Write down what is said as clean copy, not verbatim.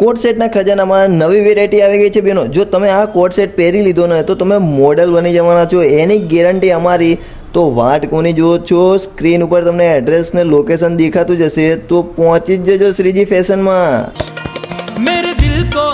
કોટ સેટના ખજાનામાં નવી વેરાયટી આવી ગઈ છે બેનો। જો તમે આ કોટ સેટ પહેરી લીધો ને તો તમે મોડલ બની જવાના છો, એની ગેરંટી અમારી। તો વાટ કોની જુઓ છો? સ્ક્રીન ઉપર તમને એડ્રેસ ને લોકેશન દેખાતું જશે, તો પહોંચી જ જજો શ્રીજી ફેશનમાં। मेरे दिल को